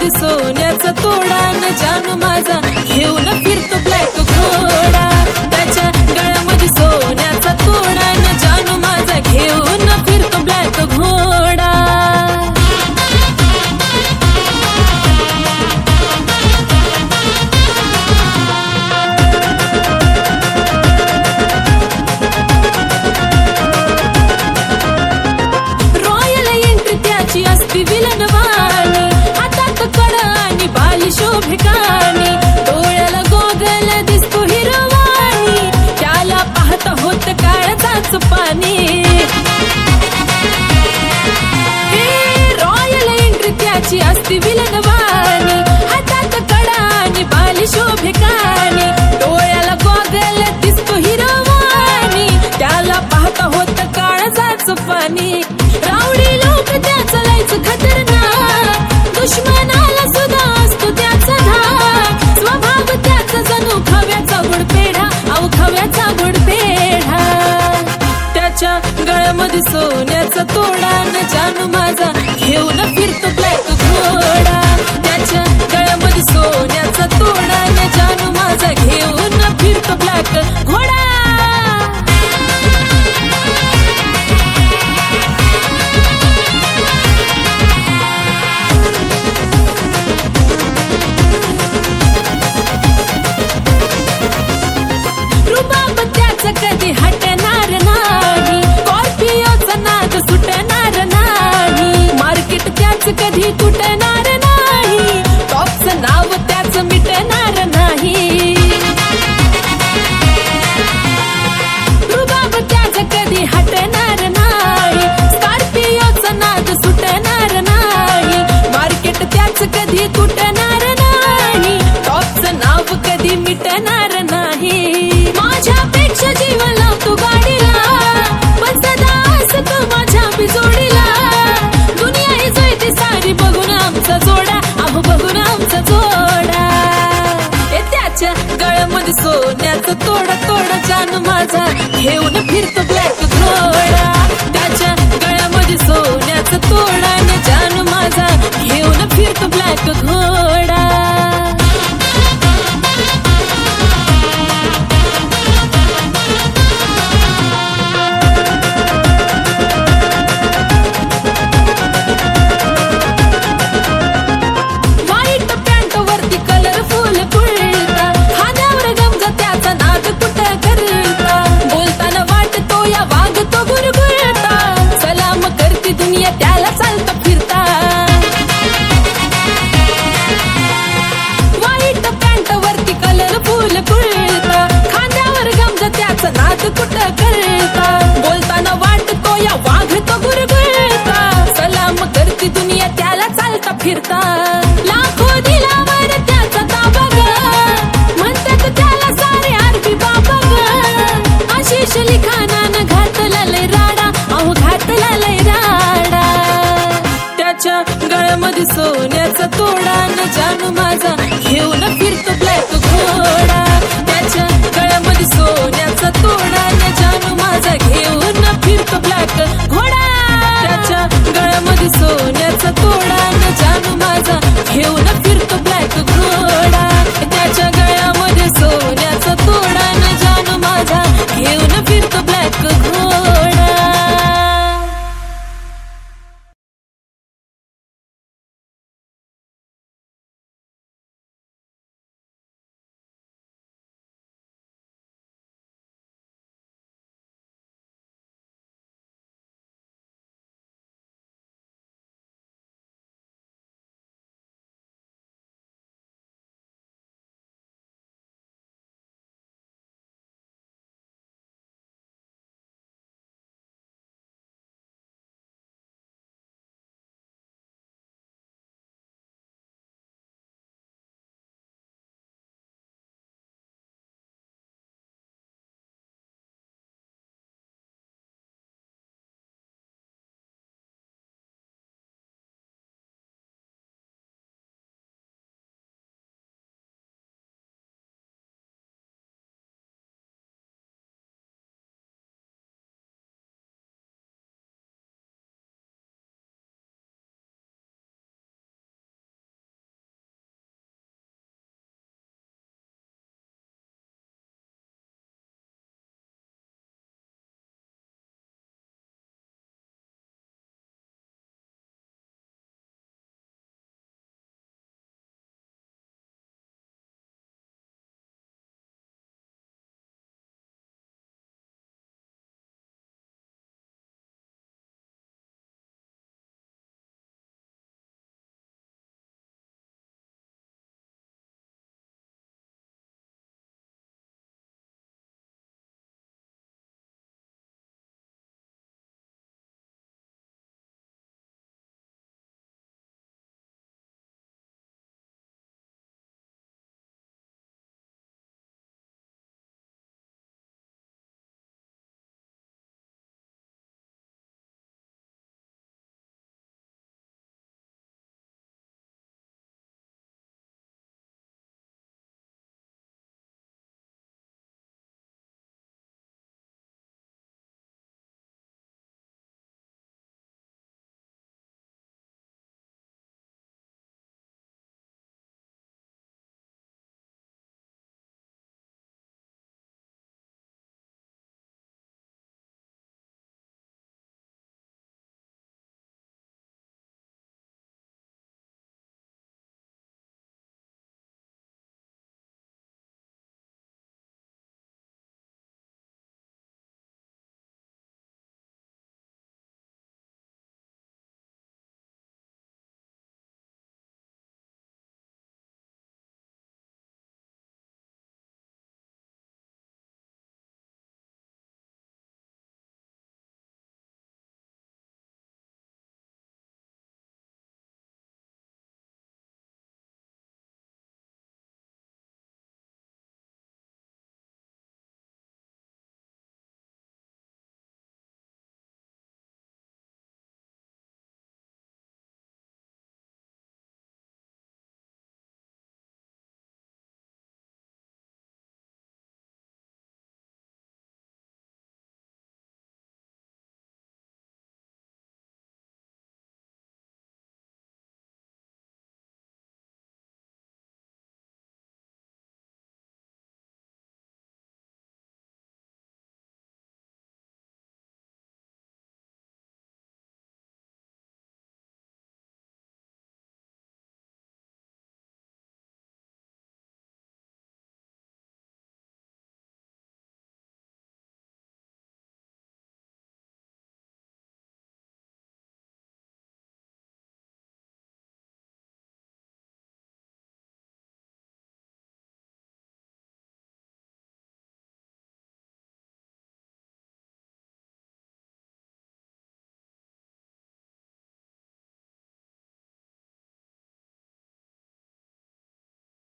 सोन्याचा तोडा न जानू माझा घेऊन फिरतो ब्लॅक घोडा. त्याच्या गळ्यामध्ये सोन्याचा तोडा न जानू माझा घेऊन फिरतो ब्लॅक घोडा. रॉयल एंट्री त्याची असती विलनवाणी, हातात कड आणि बाली शोभिकानी, डोळ्याला गोगल दिसतो हिरवाणी, त्याला पाहता होत काळजाच पाणी. रॉयल एंट्री त्याची असती विलनवाणी, हातात कड आणि बाली शोभिकानी, डोळ्याला गोगल दिसतो हिरवाणी, त्याला पाहता होत काळजाच पाणी. रावडी लोक त्याचं लयच खतरनाक, दुश्मनाला सुद्धा असतो त्याचा धाक, स्वभाव त्याचा जणू खव्याचा गुडपेढा, अहो खव्याचा गुडपेढा. त्याच्या गळ्यामध्ये सोन्याचा तोडा न जानू माझा घेऊन फिरतो ब्लॅक घोडा. त्याच्या गळ्यामध्ये सोन्याचा तोडा न जानू माझा घेऊन फिरतो ब्लॅक घोडा. रुबाब त्याचा कधी हटणार नाही, स्कॉर्पिओचा नाद सुटणार नाही, मार्केट त्याचं कधी तुटणार नाही, टॉपचं नाव त्याचं मिटणार नाही. रुबाब त्याचा कधी हटणार नाही, स्कॉर्पिओचा नाद सुटणार नाही, मार्केट त्याचं कधी तुटणार नाही, टॉपचं नाव कधी मिटणार नाही. माझ्यापेक्षा जीव लावतो गाडीला, पण सदा असतो माझ्या बिजोडीला. दुनिया ही जळते सारी बघून आमचा जोडा, अहो बघून आमचा जोडा. त्याच्या गळ्यामध्ये सोन्याचा तोडा तोडा जानू माझा घेऊन फिरतो ब्लॅक घोडा. त्याच्या गळ्यामध्ये सोन्याचा तोडा न जानू माझा घेऊन फिरतो ब्लॅक घोडा.